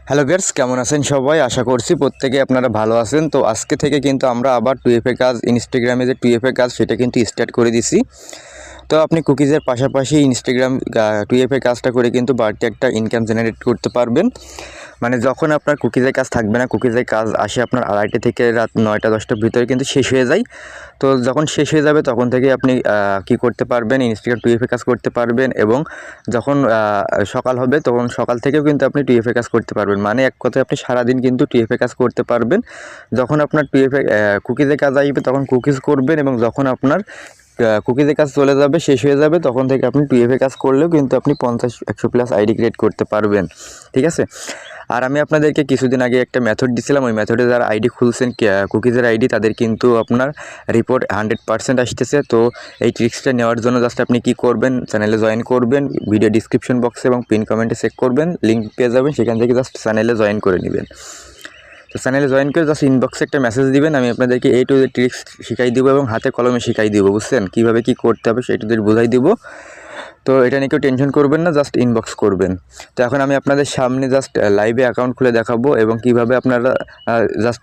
Hello viewers, কেমন আছেন সবাই? আশা করছি প্রত্যেকে আপনারা ভালো আছেন। তো আজকে থেকে কিন্তু আমরা আবার 2FA কাজ, ইনস্টাগ্রামে যে 2FA কাজ সেটা কিন্তু স্টার্ট করে দিছি। তো আপনি কুকিজের পাশাপাশি ইনস্টাগ্রাম 2FA কাজটা করে কিন্তু বাড়তি একটা ইনকাম জেনারেট করতে পারবেন। মানে যখন আপনার কুকিজের কাজ থাকবে না, কুকিজের কাজ আসে আপনার 2:30 থেকে রাত 9টা-10টার ভিতরে কিন্তু শেষ হয়ে যায়। তো যখন শেষ হয়ে যাবে তখন থেকে আপনি কি করতে পারবেন, ইনস্টাগ্রাম 2FA কাজ করতে পারবেন এবং যখন সকাল হবে তখন সকাল থেকেও কিন্তু আপনি 2FA কাজ করতে পারবেন। মানে এক কথায় আপনি সারাদিন কিন্তু 2FA কাজ করতে পারবেন। যখন আপনার 2FA কুকিজের কাজ আসবে তখন কুকিজ করবেন এবং যখন আপনার কুকিজের কাজ চলে যাবে, শেষ হয়ে যাবে, তখন থেকে আপনি 2FA কাজ করলেও কিন্তু আপনি 50-100 প্লাস আইডি ক্রিয়েট করতে পারবেন। ঠিক আছে? আর আমি আপনাদেরকে কিছুদিন আগে একটা মেথড দিছিলাম, ওই মেথডে যারা আইডি খুলছেন কুকিজের আইডি, তাদের কিন্তু আপনার রিপোর্ট 100% আসতেছে। তো এই ট্রিক্সটা নেওয়ার জন্য জাস্ট আপনি কি করবেন, চ্যানেলে জয়েন করবেন, ভিডিও ডিসক্রিপশন বক্সে এবং পিন কমেন্টে চেক করবেন, লিঙ্ক পেয়ে যাবেন, সেখান থেকে জাস্ট চ্যানেলে জয়েন করে নেবেন। তো চ্যানেলে জয়েন করে জাস্ট ইনবক্সে একটা মেসেজ দিবেন, আমি আপনাদেরকে A to Z ট্রিক্স শিখাই দিব এবং হাতে কলমে শিখাই দিব, বুঝছেন? কীভাবে কী করতে হবে সেটা বুঝাই দিব। তো এটা নিয়ে কেউ টেনশন করবেন না, জাস্ট ইনবক্স করবেন। তো এখন আমি আপনাদের সামনে জাস্ট লাইভে অ্যাকাউন্ট খুলে দেখাবো এবং কিভাবে আপনারা জাস্ট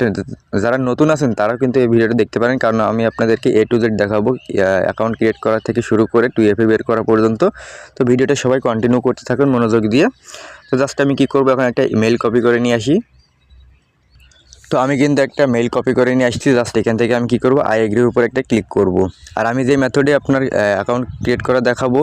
যারা নতুন আছেন তারা কিন্তু এই ভিডিওটা দেখতে পারেন, কারণ আমি আপনাদেরকে A to Z দেখাবো অ্যাকাউন্ট ক্রিয়েট করা থেকে শুরু করে 2FA বের করা পর্যন্ত। তো ভিডিওটা সবাই কন্টিনিউ করতে থাকুন মনোযোগ দিয়ে। তো জাস্ট আমি কী করবো, এখন একটা ইমেল কপি করে নিয়ে আসি। তো আমি কিন্তু একটা মেইল কপি করে নিয়ে আসছি। জাস্ট এখান থেকে আমি কী করবো, আই এগ্রির উপর একটা ক্লিক করব। আর আমি যে মেথডে আপনার অ্যাকাউন্ট ক্রিয়েট করা দেখাবো,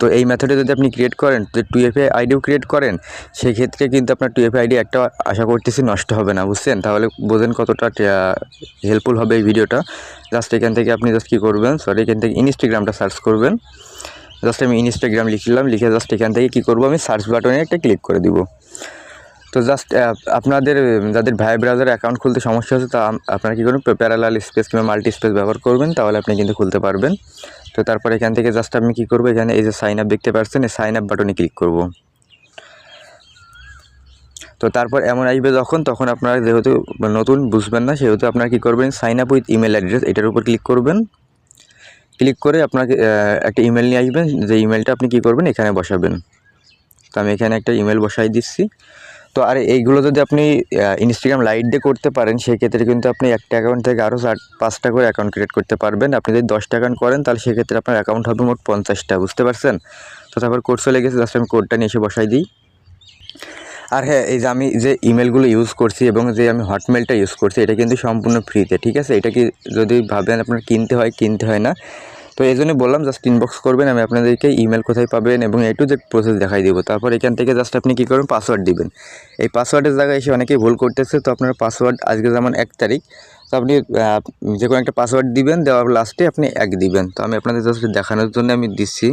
তো এই মেথডে যদি আপনি ক্রিয়েট করেন, যদি 2FA আইডিও ক্রিয়েট করেন, সেক্ষেত্রে কিন্তু আপনার 2FA আইডি একটা আশা করতেছি নষ্ট হবে না, বুঝছেন? তাহলে বোঝেন কতটা হেল্পফুল হবে এই ভিডিওটা। জাস্ট এখান থেকে আপনি জাস্ট কী করবেন, এখান থেকে ইনস্টাগ্রামটা সার্চ করবেন। জাস্ট আমি ইনস্টাগ্রাম লিখলাম, লিখে জাস্ট এখান থেকে কী করবো, আমি সার্চ বাটনে একটা ক্লিক করে দিব। তো জাস্ট আপনাদের যাদের ভাই ব্রাউজারে অ্যাকাউন্ট খুলতে সমস্যা হচ্ছে, তা আপনারা কী করবেন, প্যারালাল স্পেস কিংবা মাল্টি স্পেস ব্যবহার করবেন, তাহলে আপনি কিন্তু খুলতে পারবেন। তো তারপর এখান থেকে জাস্ট আমি কী করবো, এখানে এই যে সাইন আপ দেখতে পাচ্ছেন, এই সাইন আপ বাটনে ক্লিক করব। তো তারপর এমন আসবে তখন আপনারা যেহেতু নতুন বুঝবেন না, সেহেতু আপনারা কী করবেন, sign up with email address, এটার উপর ক্লিক করবেন। ক্লিক করে আপনাকে একটা ইমেল নিয়ে আসবেন, যে ইমেলটা আপনি কী করবেন এখানে বসাবেন। তো আমি এখানে একটা ইমেল বসাই দিচ্ছি। তো আর এইগুলো যদি আপনি ইনস্টাগ্রাম লাইট দিয়ে করতে পারেন, সেক্ষেত্রে কিন্তু আপনি একটা অ্যাকাউন্ট থেকে আরও 4-5টা করে অ্যাকাউন্ট ক্রিয়েট করতে পারবেন। আপনি যদি 10টা অ্যাকাউন্ট করেন, তাহলে সেক্ষেত্রে আপনার অ্যাকাউন্ট হবে মোট 50টা, বুঝতে পারছেন? তো তারপর কোড চলে গেছে, জাস্ট আমি কোডটা নিয়ে এসে বসাই দিই। আর হ্যাঁ, এই যে আমি যে ইমেলগুলো ইউজ করছি এবং যে আমি হটমেলটা ইউজ করছি, এটা কিন্তু সম্পূর্ণ ফ্রিতে, ঠিক আছে? এটা কি যদি ভাবেন আপনার কিনতে হয় না। তো এই জন্যই বললাম, জাস্ট ইনবক্স করবেন, আমি আপনাদেরকে ইমেল কোথায় পাবেন এবং A to Z প্রসেস দেখাই দিব। তারপর এখান থেকে জাস্ট আপনি কী করবেন, পাসওয়ার্ড দিবেন। এই পাসওয়ার্ডের জায়গায় এসে অনেকেই ভুল করতেছে। তো আপনার পাসওয়ার্ড আজকে যেমন 1 তারিখ, তো আপনি যে কোনো একটা পাসওয়ার্ড দিবেন, দেওয়ার লাস্টে আপনি 1 দিবেন। তো আমি আপনাদের জাস্ট দেখানোর জন্য আমি দিচ্ছি।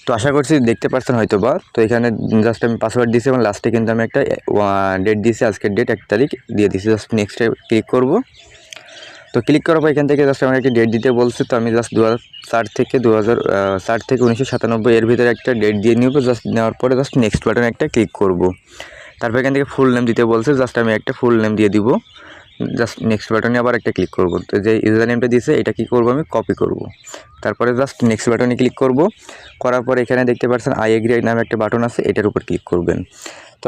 তো আশা করছি দেখতে পাচ্ছেন হয়তো বা। তো এখানে জাস্ট আমি পাসওয়ার্ড দিয়েছি এবং লাস্টে কিন্তু আমি একটা ডেট দিয়েছি, আজকের ডেট 1 তারিখ দিয়ে দিয়েছি। জাস্ট নেক্সটে ক্লিক করব। তো ক্লিক করার পর এখান থেকে জাস্ট আমার একটা ডেট দিতে বলছে। তো আমি জাস্ট 2004 থেকে 1997 এর ভিতরে একটা ডেট দিয়ে নিব। জাস্ট নেওয়ার পরে জাস্ট নেক্সট বাটনে একটা ক্লিক করব। তারপর এখান থেকে ফুল নেম দিতে বলছে, জাস্ট আমি একটা ফুল নেম দিয়ে দিব। জাস্ট নেক্সট বাটনে আবার একটা ক্লিক করব। তো যে ইউজার নেমটা দিয়েছে এটা কী করব, আমি কপি করব। তারপরে জাস্ট নেক্সট বাটনে ক্লিক করব। করার পর এখানে দেখতে পাচ্ছেন আই এগ্রি নামে একটা বাটন আছে, এটার উপর ক্লিক করবেন। তো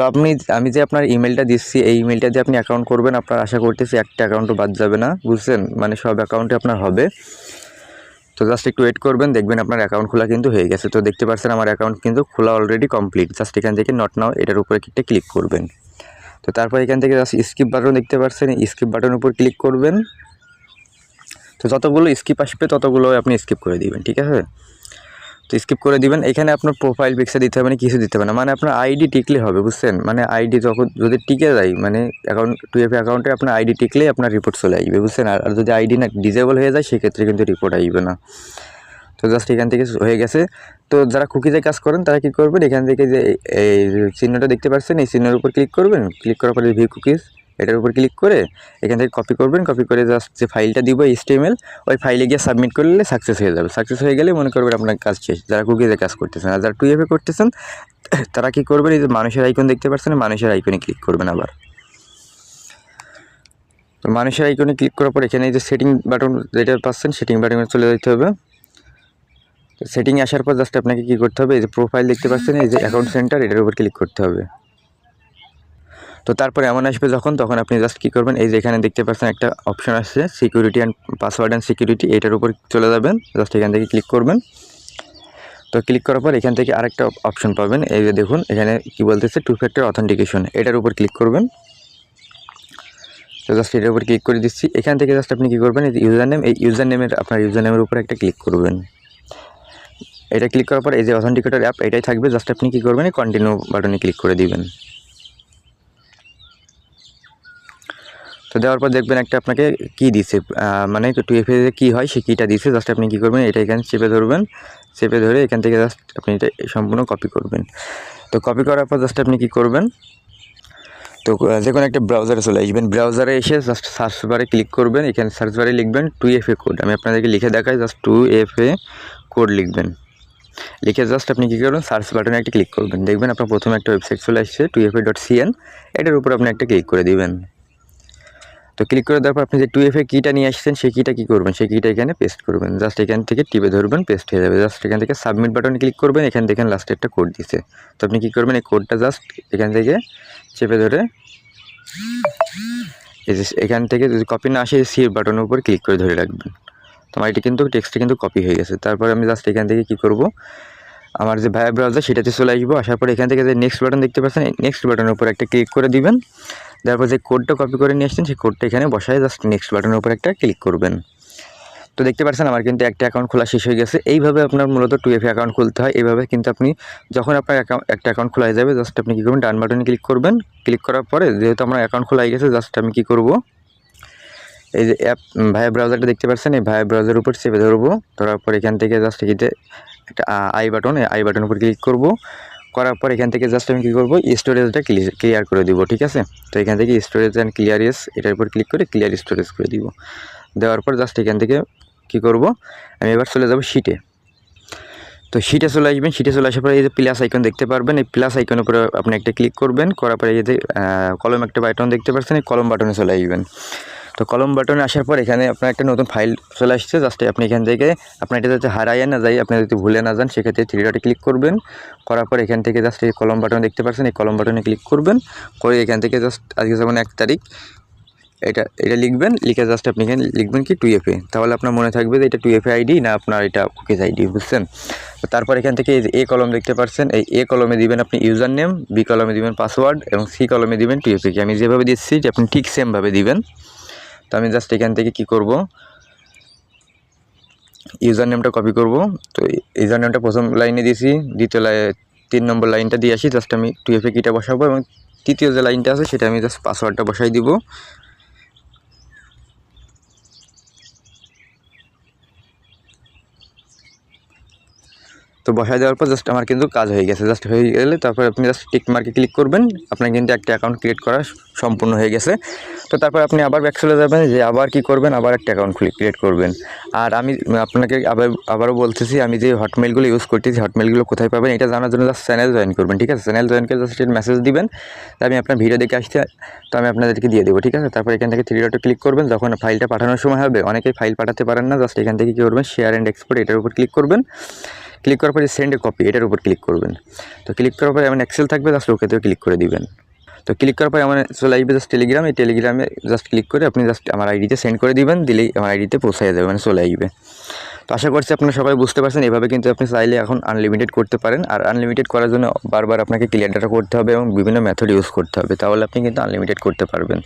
আমি যে আপনার ইমেলটা দিচ্ছি, এই ইমেলটা দিয়ে আপনি অ্যাকাউন্ট করবেন, আপনার আশা করতেছি একটা অ্যাকাউন্টও বাদ যাবে না, বুঝছেন? মানে সব অ্যাকাউন্টে আপনার হবে। তো জাস্ট একটু ওয়েট করবেন, দেখবেন আপনার অ্যাকাউন্ট খোলা কিন্তু হয়ে গেছে। তো দেখতে পাচ্ছেন আমার অ্যাকাউন্ট কিন্তু খোলা অলরেডি কমপ্লিট। জাস্ট এখান থেকে নট নাও এটার উপরে একটা ক্লিক করবেন। তো তারপর এখান থেকে জাস্ট স্কিপ বাটন দেখতে পাচ্ছেন, স্কিপ বাটনের উপর ক্লিক করবেন। তো যতগুলো স্কিপ আসবে ততগুলো আপনি স্কিপ করে দিবেন, ঠিক আছে? তো স্কিপ করে দিবেন। এখানে আপনার প্রোফাইল পিকচার দিতে হবে না, কিছু দিতে হবে না, মানে আপনার আইডি টিকলে হবে, বুঝছেন? মানে আইডি যখন যদি টিকে যায়, মানে অ্যাকাউন্ট 2FA অ্যাকাউন্টে আপনার আইডি টিকলেই আপনার রিপোর্ট চলে আসবে, বুঝছেন? আর যদি আইডি না ডিজেবল হয়ে যায়, সেক্ষেত্রে কিন্তু রিপোর্ট আসবে না। তো জাস্ট এখান থেকে হয়ে গেছে। তো যারা কুকিজে কাজ করেন তারা কী করবেন, এখান থেকে যে এই চিহ্নটা দেখতে পাচ্ছেন, এই চিহ্নের উপর ক্লিক করবেন। ক্লিক করার পরে ভিউ কুকিজ এটার উপর ক্লিক করে এখান থেকে কপি করবেন। কপি করে জাস্ট যে ফাইলটা দিব HTML, ওই ফাইলে গিয়ে সাবমিট করলে সাকসেস হয়ে যাবে। সাকসেস হয়ে গেলে মনে করবেন আপনার কাজ শেষ, যারা কুকিজে কাজ করতেছেন। আর যারা 2FA করতেছেন তারা কী করবেন, এই যে মানুষের আইকন দেখতে পাচ্ছেন, মানুষের আইকনে ক্লিক করবেন আবার। তো মানুষের আইকনে ক্লিক করার পর এখানে এই যে সেটিং বাটন যেটা পাচ্ছেন, সেটিং বাটনে চলে যেতে হবে। তো সেটিংয়ে আসার পর জাস্ট আপনাকে কী করতে হবে, এই যে প্রোফাইল দেখতে পাচ্ছেন, এই যে অ্যাকাউন্ট সেন্টার, এটার উপর ক্লিক করতে হবে। তো তারপরে এমন আসবে তখন আপনি জাস্ট কী করবেন, এই যে এখানে দেখতে পাচ্ছেন একটা অপশন আসছে security and password and security, এটার উপর চলে যাবেন। জাস্ট এখান থেকে ক্লিক করবেন। তো ক্লিক করার পর এখান থেকে আরেকটা অপশন পাবেন, এই যে দেখুন এখানে কি বলতেছে 2 ফ্যাক্টর অথেন্টিকেশন, এটার উপর ক্লিক করবেন। তো জাস্ট এটার উপর ক্লিক করে দিচ্ছি। এখান থেকে জাস্ট আপনি কী করবেন, এই যে ইউজার নেম, এই আপনার ইউজার নেমের উপর একটা ক্লিক করবেন। এটা ক্লিক করার পর এই যে অথেন্টিকেটর অ্যাপ এটাই থাকবে। জাস্ট আপনি কী করবেন, কন্টিনিউ বাটনে ক্লিক করে দিবেন। তো দেওয়ার পর দেখবেন একটা আপনাকে কী দিছে, মানে 2FA কী হয় সেই কীটা দিছে। জাস্ট আপনি কী করবেন, এটা এখানে চেপে ধরবেন। চেপে ধরে এখান থেকে জাস্ট আপনি এটা সম্পূর্ণ কপি করবেন। তো কপি করার পর জাস্ট আপনি কী করবেন, তো যে কোনো একটা ব্রাউজারে চলে আসবেন। ব্রাউজারে এসে জাস্ট সার্চ বারে ক্লিক করবেন। এখানে সার্চ বারে লিখবেন 2FA কোড। আমি আপনাদেরকে লিখে দেখাই, জাস্ট 2FA কোড লিখবেন। লিখে জাস্ট আপনি কী করবেন, সার্চ বাটনে একটা ক্লিক করবেন। দেখবেন আপনার প্রথমে একটা ওয়েবসাইট চলে আসছে 2FA.cn, এটার উপর আপনি একটা ক্লিক করে দিবেন। তো ক্লিক করে দেওয়ার পর আপনি যে 2FA কিটা নিয়ে আসছেন সেই কিটা কী করবেন, সেই কিটা এখানে পেস্ট করবেন। জাস্ট এখান থেকে টিপে ধরবেন, পেস্ট হয়ে যাবে। জাস্ট এখান থেকে সাবমিট বাটনে ক্লিক করবেন। এখান থেকে লাস্টে একটা কোড দিছে, তো আপনি কী করবেন, এই কোডটা জাস্ট এখান থেকে চেপে ধরে এই যে এখান থেকে যদি কপি না আসে সি বাটনের উপর ক্লিক করে ধরে রাখবেন। তো আমার এটি কিন্তু টেক্সটটা কিন্তু কপি হয়ে গেছে। তারপর আমি জাস্ট এখান থেকে কী করব, আমার যে ভায়া ব্রাউজার সেটাতে চলে আসবো। আসার পর এখান থেকে যে নেক্সট বাটন দেখতে পাচ্ছেন, এই নেক্সট বাটনের উপর একটা ক্লিক করে দিবেন। তারপর যে কোডটা কপি করে নিয়ে আসছেন সেই কোডটা এখানে বসায় জাস্ট নেক্সট বাটনের উপর একটা ক্লিক করবেন। তো দেখতে পাচ্ছেন আমার কিন্তু একটা অ্যাকাউন্ট খোলা শেষ হয়ে গেছে। এইভাবে আপনার মূলত 2FA অ্যাকাউন্ট খুলতে হয়। এইভাবে কিন্তু আপনি যখন আপনার একটা অ্যাকাউন্ট খোলা হয়ে যাবে, জাস্ট আপনি কী করবেন, ডান বাটনে ক্লিক করবেন। ক্লিক করার পরে যেহেতু আমার অ্যাকাউন্ট খোলা হয়ে গেছে, জাস্ট আমি কী করব, এই যে অ্যাপ ভায়া ব্রাউজারটা দেখতে পাচ্ছেন, এই ভায়া ব্রাউজারের উপর চেপে ধরবো। ধরার পর এখান থেকে জাস্ট এটিতে একটা আই বাটন, এই আই বাটনের উপর ক্লিক করব। করার পর এখান থেকে জাস্ট আমি কী করবো, স্টোরেজটা ক্লিয়ার করে দিব। ঠিক আছে, তো এখান থেকে স্টোরেজ অ্যান্ড ক্লিয়ারেন্স এটার উপর ক্লিক করে ক্লিয়ার স্টোরেজ করে দিব। দেওয়ার পর জাস্ট এখান থেকে কী করব, আমি এবার চলে যাব শিটে। তো শিটে চলে আসবেন। শিটে চলে আসার পরে এই যে প্লাস আইকন দেখতে পারবেন, এই প্লাস আইকনের উপরে আপনি একটা ক্লিক করবেন। করার পরে এই যে কলম একটা বাটন দেখতে পাচ্ছেন, এই কলম বাটনে চলে আসবেন। তো কলম বাটনে আসার পর এখানে আপনার একটা নতুন ফাইল চলে আসছে। জাস্ট আপনি এখান থেকে আপনার এটা যাতে হারাইয়া না যায়, আপনি যদি ভুলে না যান, সেক্ষেত্রে 3 ডটে ক্লিক করবেন। করার পর এখান থেকে জাস্ট এই কলম বাটন দেখতে পাচ্ছেন, এই কলম বাটনে ক্লিক করবেন। করে এখান থেকে জাস্ট আজকে যেমন 1 তারিখ এটা লিখবেন। লিখে জাস্ট আপনি এখানে লিখবেন কি 2FA, তাহলে আপনার মনে থাকবে যে এটা 2FA আইডি না আপনার এটা কুকিজ আইডি, বুঝছেন। তো তারপর এখান থেকে এই যে এ কলম দেখতে পাচ্ছেন, এই এ কলমে দিবেন আপনি ইউজার নেম, বি কলমে দিবেন পাসওয়ার্ড এবং সি কলমে দিবেন 2FA কি। আমি যেভাবে দিচ্ছি যে আপনি ঠিক সেমভাবে দিবেন। তো আমি জাস্ট এখান থেকে কি করব, ইউজার নেমটা কপি করব। তো ইউজার নেমটা প্রথম লাইনে দিয়েছি, দ্বিতীয় 3 নম্বর লাইনটা দিয়ে আসি। জাস্ট আমি 2FA কিটা বসাবো এবং তৃতীয় যে লাইনটা আছে সেটা আমি জাস্ট পাসওয়ার্ডটা বসাই দিব। তো বসায় দেওয়ার পর জাস্ট আমার কিন্তু কাজ হয়ে গেছে। জাস্ট হয়ে গেলে তারপর আপনি জাস্ট টিক মার্কে ক্লিক করবেন, আপনার কিন্তু একটা অ্যাকাউন্ট ক্রিয়েট করা সম্পূর্ণ হয়ে গেছে। তো তারপর আপনি আবার ব্যাক চলে যাবেন, যে আবার কি করবেন, আবার একটা অ্যাকাউন্ট ক্রিয়েট করবেন। আর আমি আপনাকে আবারও বলতেছি, আমি যে হটমেলগুলো ইউজ করতেছি, হটমেলগুলো কোথায় পাবেন এটা জানার জন্য জাস্ট চ্যানেল জয়েন করবেন। ঠিক আছে, চ্যানেল জয়েন করে জাস্ট মেসেজ দিবেন। তো আমি আপনার ভিডিও দেখে আসতে, তো আমি আপনাদেরকে দিয়ে দেবো। ঠিক আছে, তারপর এখান থেকে 3 ডটে ক্লিক করবেন। যখন ফাইলটা পাঠানোর সময় হবে, অনেকেই ফাইল পাঠাতে পারেন না, জাস্ট এখান থেকে কী করবেন, শেয়ার অ্যান্ড এক্সপোর্ট এটার উপর ক্লিক করবেন। ক্লিক করার পরে সেন্ড এ কপি এটার উপর ক্লিক করবেন। তো ক্লিক করার পরে এমন এক্সেল থাকবে, জাস্ট ওকেতেও ক্লিক করে দিবেন। তো ক্লিক করার পরে আমার চলে আসবে জাস্ট টেলিগ্রাম। এই টেলিগ্রামে জাস্ট ক্লিক করে আপনি জাস্ট আমার আইডিতে সেন্ড করে দিবেন, দিলেই আমার আইডিতে পৌঁছে যাবে, মানে চলে আসবে। তো আশা করছি আপনারা সবাই বুঝতে পারছেন। এভাবে কিন্তু আপনি চাইলে এখন আনলিমিটেড করতে পারেন। আর আনলিমিটেড করার জন্য বারবার আপনাকে ক্লিয়ার ডাটা করতে হবে এবং বিভিন্ন মেথড ইউজ করতে হবে, তাহলে আপনি কিন্তু আনলিমিটেড করতে পারবেন।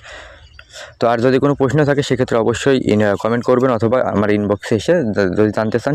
তো আর যদি কোনো প্রশ্ন থাকে সেক্ষেত্রে অবশ্যই কমেন্ট করবেন অথবা আমার ইনবক্সে এসে যদি জানতে চান